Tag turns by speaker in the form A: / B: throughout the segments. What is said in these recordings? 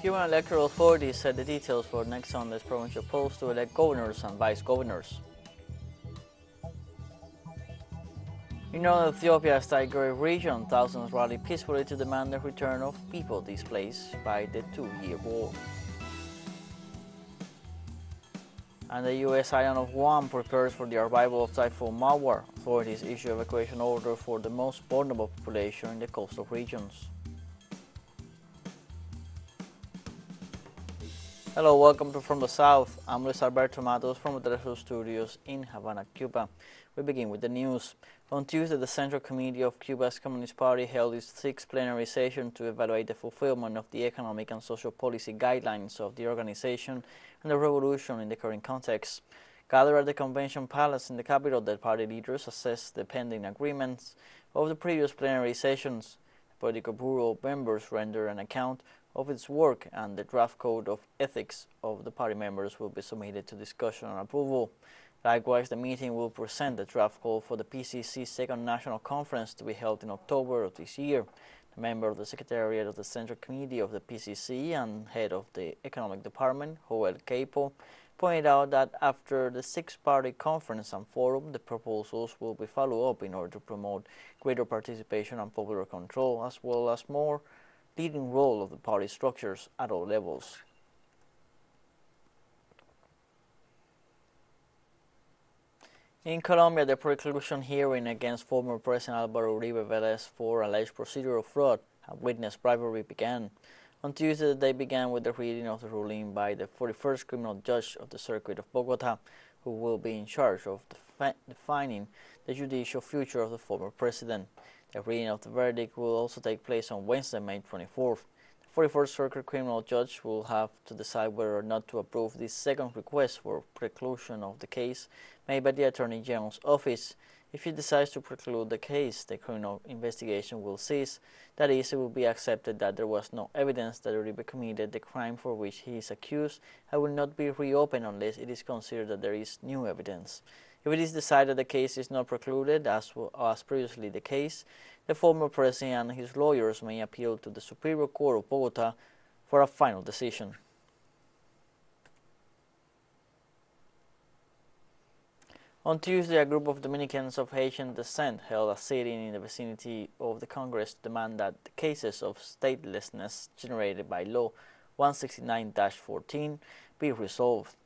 A: Cuban electoral authorities set the details for next Sunday's provincial polls to elect governors and vice governors. In northern Ethiopia's Tigray region, thousands rallied peacefully to demand the return of people displaced by the two-year war. And the U.S. island of Guam prepares for the arrival of typhoon Mawar. Authorities issue evacuation orders for the most vulnerable population in the coastal regions. Hello, welcome to From the South. I'm Luis Alberto Matos from the teleSUR studios in Havana, Cuba. We begin with the news. On Tuesday, the Central Committee of Cuba's Communist Party held its sixth plenary session to evaluate the fulfillment of the economic and social policy guidelines of the organization and the revolution in the current context. Gathered at the Convention Palace in the capital, the party leaders assessed the pending agreements of the previous plenary sessions. The Political Bureau members rendered an account of its work, and the draft code of ethics of the party members will be submitted to discussion and approval. Likewise, the meeting will present the draft call for the PCC's second national conference to be held in October of this year. The member of the Secretariat of the Central Committee of the PCC and head of the Economic Department, Joel Capo, pointed out that after the six-party conference and forum, the proposals will be followed up in order to promote greater participation and popular control, as well as more leading role of the party structures at all levels. In Colombia, the preclusion hearing against former President Álvaro Uribe Vélez for alleged procedural fraud and witness bribery began. On Tuesday, they began with the reading of the ruling by the 41st criminal judge of the Circuit of Bogota, who will be in charge of defining the judicial future of the former president. The reading of the verdict will also take place on Wednesday, May 24th. The 41st Circuit Criminal Judge will have to decide whether or not to approve this second request for preclusion of the case made by the Attorney General's office. If he decides to preclude the case, the criminal investigation will cease. That is, it will be accepted that there was no evidence that Uribe committed the crime for which he is accused and will not be reopened unless it is considered that there is new evidence. If it is decided the case is not precluded, as previously the case, the former president and his lawyers may appeal to the Superior Court of Bogota for a final decision. On Tuesday, a group of Dominicans of Haitian descent held a sit-in the vicinity of the Congress to demand that the cases of statelessness generated by Law 169-14 be resolved.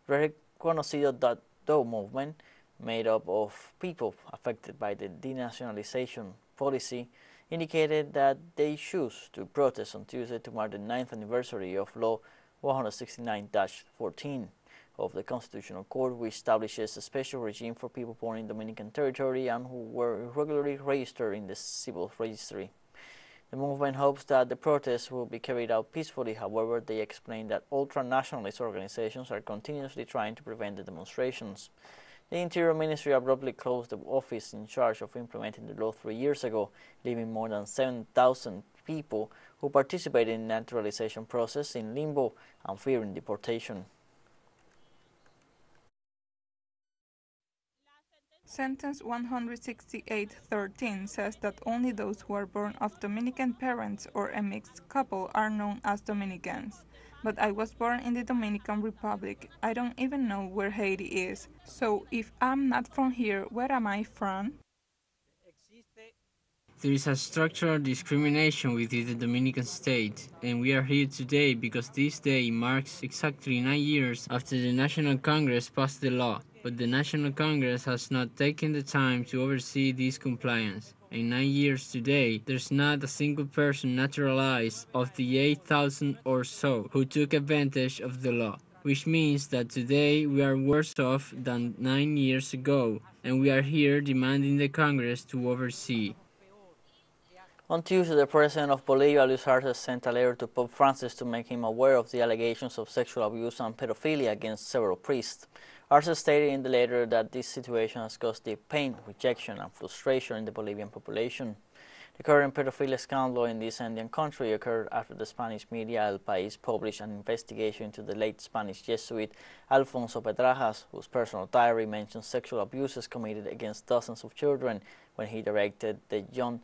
A: Reconocido.do movement, made up of people affected by the denationalization policy, indicated that they choose to protest on Tuesday to mark the 9th anniversary of Law 169-14 of the Constitutional Court, which establishes a special regime for people born in Dominican territory and who were irregularly registered in the civil registry. The movement hopes that the protests will be carried out peacefully. However, they explain that ultra-nationalist organizations are continuously trying to prevent the demonstrations. The Interior Ministry abruptly closed the office in charge of implementing the law 3 years ago, leaving more than 7,000 people who participated in the naturalization process in limbo and fearing deportation.
B: Sentence 168-13 says that only those who are born of Dominican parents or a mixed couple are known as Dominicans. But I was born in the Dominican Republic. I don't even know where Haiti is. So if I'm not from here, where am I from?
C: There is a structural discrimination within the Dominican state, and we are here today because this day marks exactly 9 years after the National Congress passed the law. But the National Congress has not taken the time to oversee this compliance. In 9 years today, there's not a single person naturalized of the 8,000 or so who took advantage of the law, which means that today we are worse off than 9 years ago, and we are here demanding the Congress to oversee.
A: On Tuesday, the president of Bolivia, Luis Arce, sent a letter to Pope Francis to make him aware of the allegations of sexual abuse and pedophilia against several priests. Arce stated in the letter that this situation has caused deep pain, rejection, and frustration in the Bolivian population. The current pedophilia scandal in this Andean country occurred after the Spanish media El País published an investigation into the late Spanish Jesuit Alfonso Pedrajas, whose personal diary mentions sexual abuses committed against dozens of children when he directed the John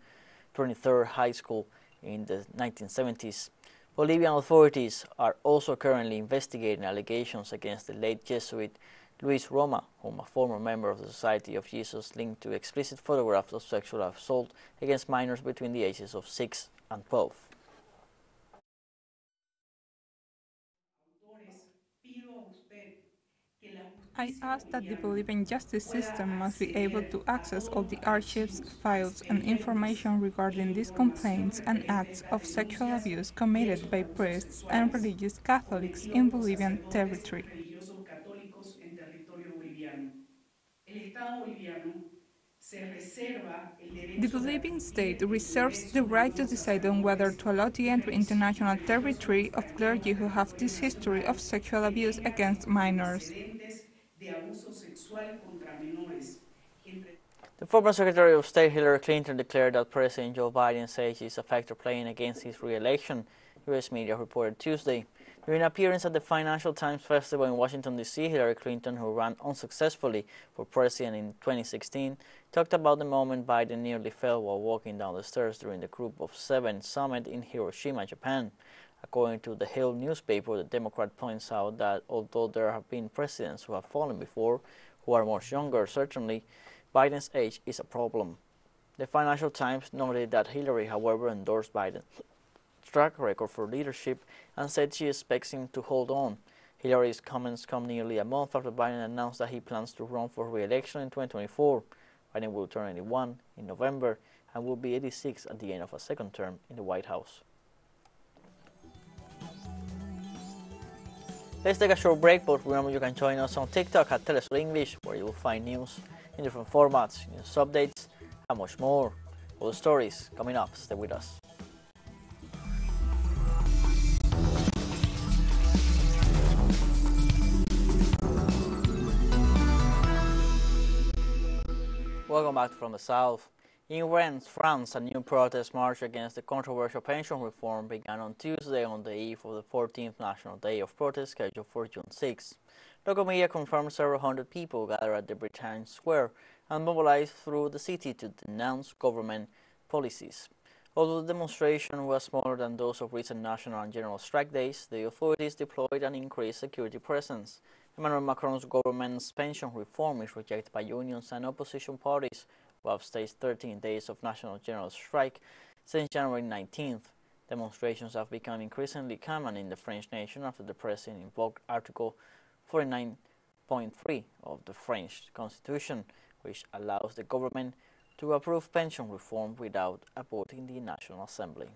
A: 23rd High School in the 1970s. Bolivian authorities are also currently investigating allegations against the late Jesuit Luis Roma, whom a former member of the Society of Jesus linked to explicit photographs of sexual assault against minors between the ages of 6 and 12.
B: I ask that the Bolivian justice system must be able to access all the archives, files, and information regarding these complaints and acts of sexual abuse committed by priests and religious Catholics in Bolivian territory. The Bolivian state reserves the right to decide on whether to allow the entry into national territory of clergy who have this history of sexual abuse against minors.
A: The former Secretary of State Hillary Clinton declared that President Joe Biden's age is a factor playing against his re-election, U.S. media reported Tuesday. During an appearance at the Financial Times Festival in Washington, D.C., Hillary Clinton, who ran unsuccessfully for president in 2016, talked about the moment Biden nearly fell while walking down the stairs during the Group of Seven summit in Hiroshima, Japan. According to the Hill newspaper, the Democrat points out that although there have been presidents who have fallen before, who are much younger, certainly, Biden's age is a problem. The Financial Times noted that Hillary, however, endorsed Biden's track record for leadership and said she expects him to hold on. Hillary's comments come nearly a month after Biden announced that he plans to run for re-election in 2024. Biden will turn 81 in November and will be 86 at the end of a second term in the White House. Let's take a short break, but remember you can join us on TikTok at teleSUR English, where you will find news in different formats, news updates, and much more. All the stories coming up. Stay with us. Welcome back from the South. In France, a new protest march against the controversial pension reform began on Tuesday on the eve of the 14th National Day of Protest scheduled for June 6. Local media confirmed several hundred people gathered at the Bretagne Square and mobilized through the city to denounce government policies. Although the demonstration was smaller than those of recent national and general strike days, the authorities deployed an increased security presence. Emmanuel Macron's government's pension reform is rejected by unions and opposition parties, who have staged 13 days of national general strike since January 19th. Demonstrations have become increasingly common in the French nation after the president invoked Article 49.3 of the French Constitution, which allows the government to approve pension reform without a vote in the National Assembly.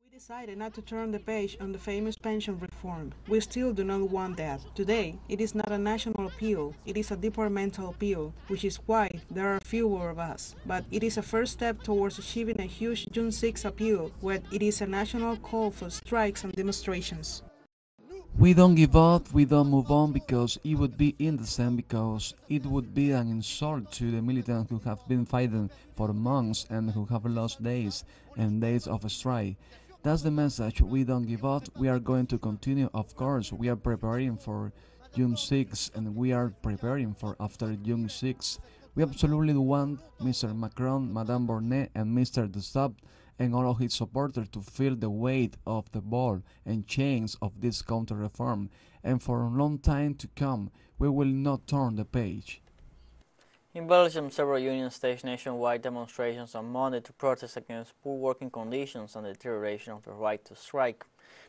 D: We decided not to turn the page on the famous pension reform. We still do not want that. Today, it is not a national appeal, it is a departmental appeal, which is why there are fewer of us. But it is a first step towards achieving a huge June 6 appeal, where it is a national call for strikes and demonstrations.
E: We don't give up, we don't move on, because it would be indecent, because it would be an insult to the militants who have been fighting for months and who have lost days and days of strike. That's the message. We don't give up. We are going to continue. Of course, we are preparing for June 6 and we are preparing for after June 6. We absolutely want Mr. Macron, Madame Bornet, and Mr. Dessab and all of his supporters to feel the weight of the ball and chains of this counter-reform. And for a long time to come, we will not turn the page.
A: In Belgium, several unions staged nationwide demonstrations on Monday to protest against poor working conditions and the deterioration of the right to strike.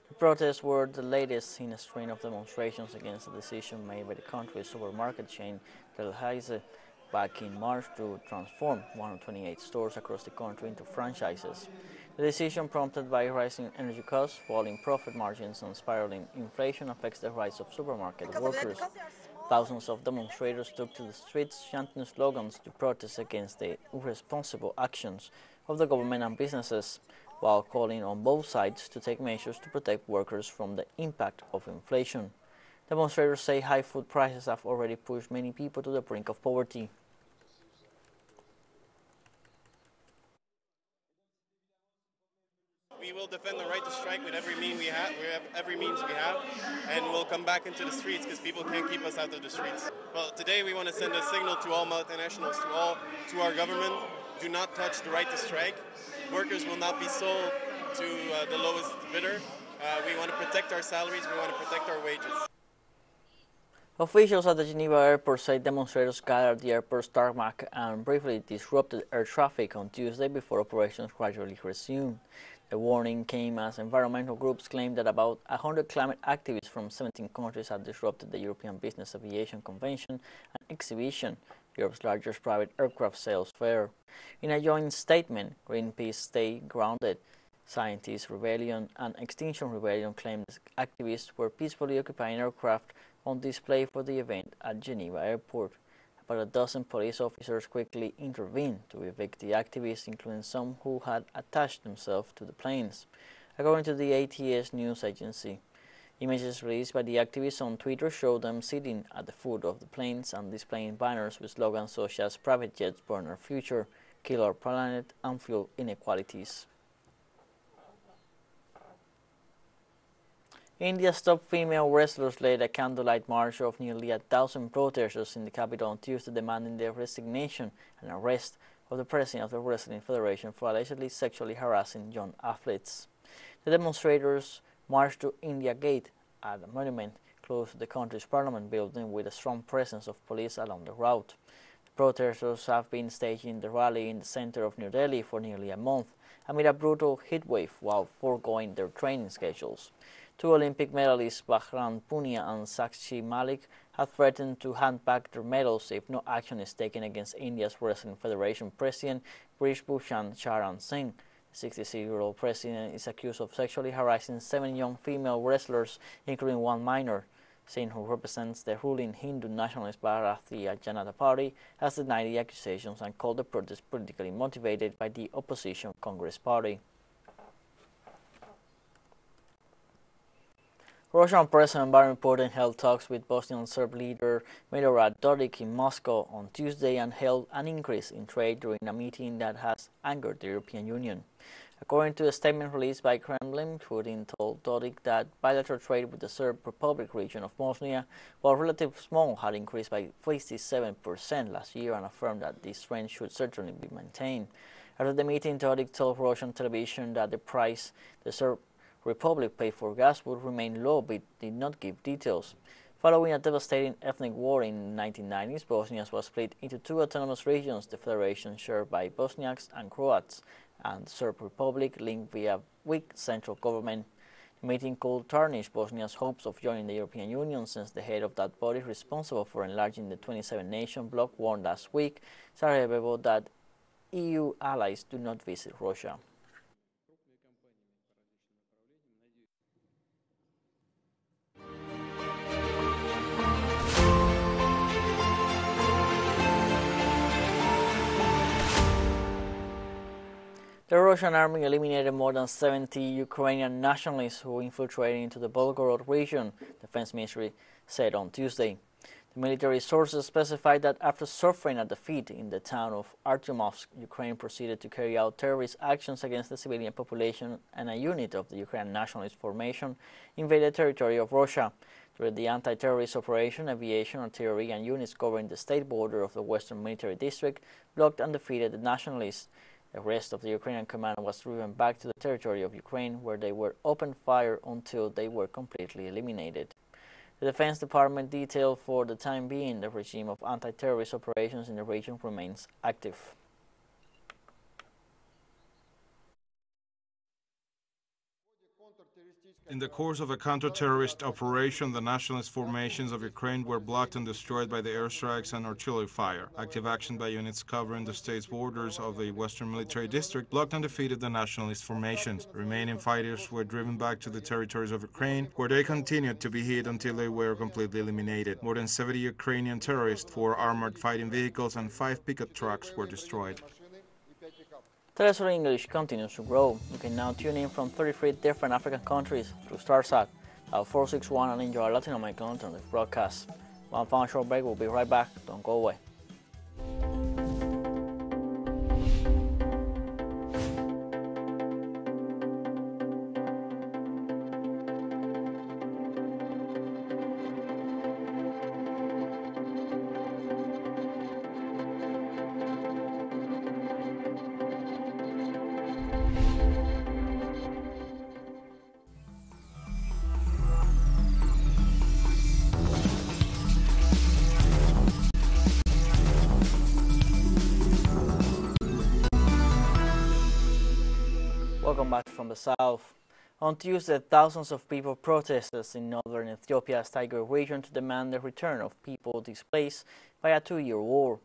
A: The protests were the latest in a string of demonstrations against a decision made by the country's supermarket chain teleSUR back in March to transform 128 stores across the country into franchises. The decision, prompted by rising energy costs, falling profit margins, and spiraling inflation, affects the rights of supermarket workers. Thousands of demonstrators took to the streets, chanting slogans to protest against the irresponsible actions of the government and businesses, while calling on both sides to take measures to protect workers from the impact of inflation. Demonstrators say high food prices have already pushed many people to the brink of poverty.
F: We will defend the right to strike with every means we have, and we'll come back into the streets because people can't keep us out of the streets. Well, today we want to send a signal to all multinationals, to our government: do not touch the right to strike. workers will not be sold to the lowest bidder. We want to protect our salaries, we want to protect our wages.
A: Officials at the Geneva airport say demonstrators gathered the airport's tarmac and briefly disrupted air traffic on Tuesday before operations gradually resumed. The warning came as environmental groups claimed that about 100 climate activists from 17 countries had disrupted the European Business Aviation Convention and Exhibition, Europe's largest private aircraft sales fair. In a joint statement, Greenpeace Stay Grounded, Scientists Rebellion and Extinction Rebellion claimed activists were peacefully occupying aircraft on display for the event at Geneva Airport. About a dozen police officers quickly intervened to evict the activists, including some who had attached themselves to the planes. According to the FTS news agency, images released by the activists on Twitter show them sitting at the foot of the planes and displaying banners with slogans such as "Private jets burn our future," "Kill our planet," and "Fuel inequalities." India's top female wrestlers led a candlelight march of nearly 1,000 protesters in the capital on Tuesday, demanding the resignation and arrest of the president of the Wrestling Federation for allegedly sexually harassing young athletes. The demonstrators marched to India Gate, at a monument close to the country's parliament building, with a strong presence of police along the route. The protesters have been staging the rally in the center of New Delhi for nearly a month amid a brutal heatwave while foregoing their training schedules. Two Olympic medalists, Bahram Punia and Sakshi Malik, have threatened to hand back their medals if no action is taken against India's Wrestling Federation president, Brish Bhushan Charan Singh. The 66-year-old president is accused of sexually harassing 7 young female wrestlers, including one minor. Singh, who represents the ruling Hindu nationalist Bharatiya Janata Party, has denied the accusations and called the protest politically motivated by the opposition Congress Party. Russian President Vladimir Putin held talks with Bosnian Serb leader Milorad Dodik in Moscow on Tuesday and hailed an increase in trade during a meeting that has angered the European Union. According to a statement released by Kremlin, Putin told Dodik that bilateral trade with the Serb Republic region of Bosnia, while relatively small, had increased by 57% last year and affirmed that this trend should certainly be maintained. After the meeting, Dodik told Russian television that the price the Serb Republic paid for gas would remain low, but did not give details. Following a devastating ethnic war in the 1990s, Bosnia was split into 2 autonomous regions, the federation shared by Bosniaks and Croats, and the Serb Republic linked via weak central government. The meeting could tarnish Bosnia's hopes of joining the European Union, since the head of that body responsible for enlarging the 27-nation bloc warned last week, Sarajevo, that EU allies do not visit Russia. The Russian army eliminated more than 70 Ukrainian nationalists who infiltrated into the Belgorod region, Defense Ministry said on Tuesday. The military sources specified that after suffering a defeat in the town of Artyomovsk, Ukraine proceeded to carry out terrorist actions against the civilian population, and a unit of the Ukrainian nationalist formation invaded territory of Russia. During the anti-terrorist operation, aviation, artillery, and units covering the state border of the Western Military District blocked and defeated the nationalists. The rest of the Ukrainian command was driven back to the territory of Ukraine, where they were opened fire until they were completely eliminated. The Defense Department detailed for the time being the regime of anti-terrorist operations in the region remains active.
G: In the course of a counter-terrorist operation, the nationalist formations of Ukraine were blocked and destroyed by the airstrikes and artillery fire. Active action by units covering the state's borders of the Western Military District blocked and defeated the nationalist formations. The remaining fighters were driven back to the territories of Ukraine, where they continued to be hit until they were completely eliminated. More than 70 Ukrainian terrorists, 4 armored fighting vehicles, and 5 pickup trucks were destroyed.
A: teleSUR English continues to grow. You can now tune in from 33 different African countries through StarSat at 461 and enjoy Latin American alternative broadcasts. One final short break. We'll be right back. Don't go away. Welcome back from the south. On Tuesday, thousands of people protested in northern Ethiopia's Tigray region to demand the return of people displaced by a two-year war.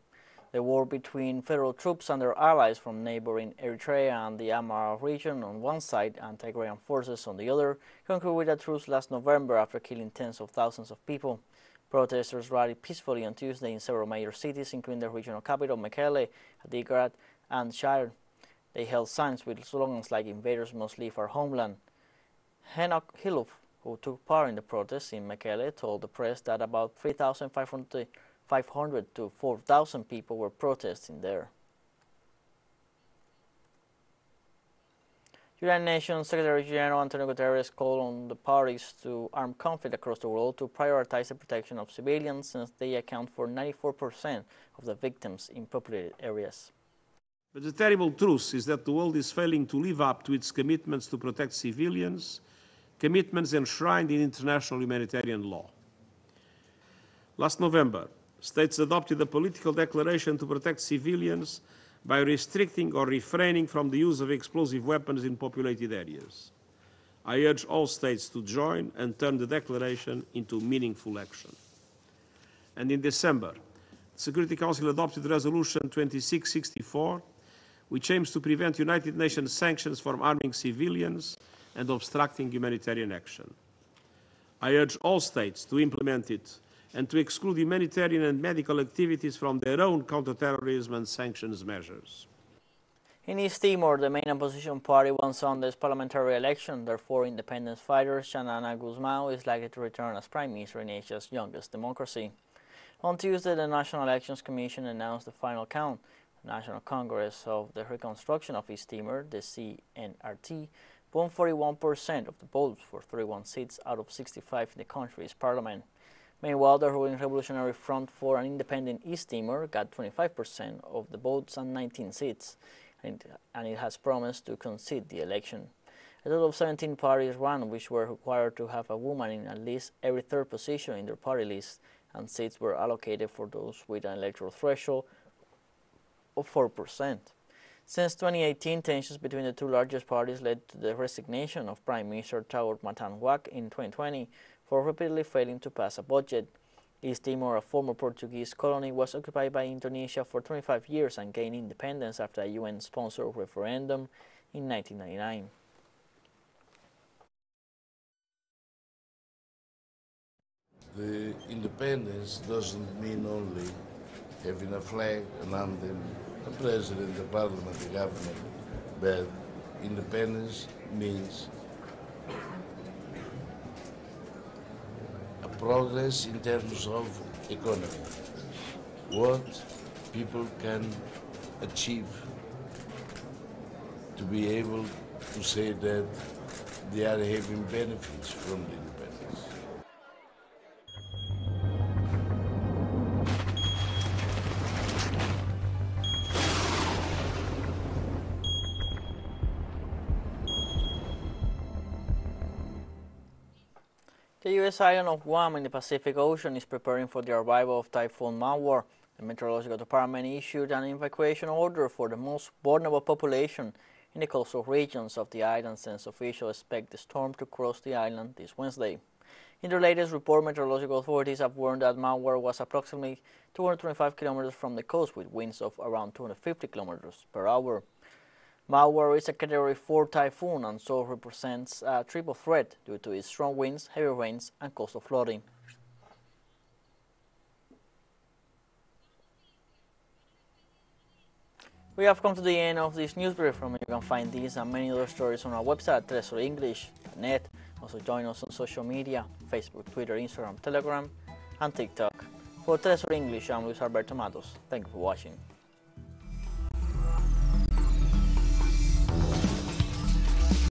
A: The war between federal troops and their allies from neighboring Eritrea and the Amhara region on one side and Tigrayan forces on the other concluded with a truce last November after killing tens of thousands of people. Protesters rallied peacefully on Tuesday in several major cities, including the regional capital Mekelle, Adigrat, and Shire. They held signs with slogans like "Invaders must leave our homeland." Henok Hiluf, who took part in the protests in Mekelle, told the press that about 3,500 to 4,000 people were protesting there. United Nations Secretary General Antonio Guterres called on the parties to armed conflict across the world to prioritize the protection of civilians since they account for 94% of the victims in populated areas.
H: But the terrible truth is that the world is failing to live up to its commitments to protect civilians, commitments enshrined in international humanitarian law. Last November, states adopted a political declaration to protect civilians by restricting or refraining from the use of explosive weapons in populated areas. I urge all states to join and turn the declaration into meaningful action. And in December, the Security Council adopted Resolution 2664, which aims to prevent United Nations sanctions from arming civilians and obstructing humanitarian action. I urge all states to implement it and to exclude humanitarian and medical activities from their own counterterrorism and sanctions measures.
A: In East Timor, the main opposition party won Sunday's parliamentary election. Therefore, independence fighter Xanana Gusmao is likely to return as prime minister in Asia's youngest democracy. On Tuesday, the National Elections Commission announced the final count. The National Congress of the Reconstruction of East Timor, the CNRT, won 41% of the votes for 31 seats out of 65 in the country's parliament. Meanwhile, the ruling Revolutionary Front for an Independent East Timor got 25% of the votes and 19 seats, and it has promised to concede the election. A total of 17 parties ran, which were required to have a woman in at least every third position in their party list, and seats were allocated for those with an electoral threshold of 4%. Since 2018, tensions between the two largest parties led to the resignation of Prime Minister Taur Matan Wak in 2020 for repeatedly failing to pass a budget. East Timor, a former Portuguese colony, was occupied by Indonesia for 25 years and gained independence after a UN-sponsored referendum in 1999.
I: The independence doesn't mean only having a flag, an anthem, a president, a parliament, a government, but independence means a progress in terms of economy, what people can achieve to be able to say that they are having benefits from the independence.
A: The U.S. island of Guam in the Pacific Ocean is preparing for the arrival of typhoon Mawar. The Meteorological Department issued an evacuation order for the most vulnerable population in the coastal regions of the island since officials expect the storm to cross the island this Wednesday. In their latest report, meteorological authorities have warned that Mawar was approximately 225 kilometers from the coast with winds of around 250 kilometers per hour. Mawar is a Category 4 typhoon and so represents a triple threat due to its strong winds, heavy rains, and coastal flooding. We have come to the end of this news brief. You can find these and many other stories on our website, telesurenglish.net. Also join us on social media, Facebook, Twitter, Instagram, Telegram, and TikTok. For TeleSUR English, I'm Luis Alberto Matos. Thank you for watching.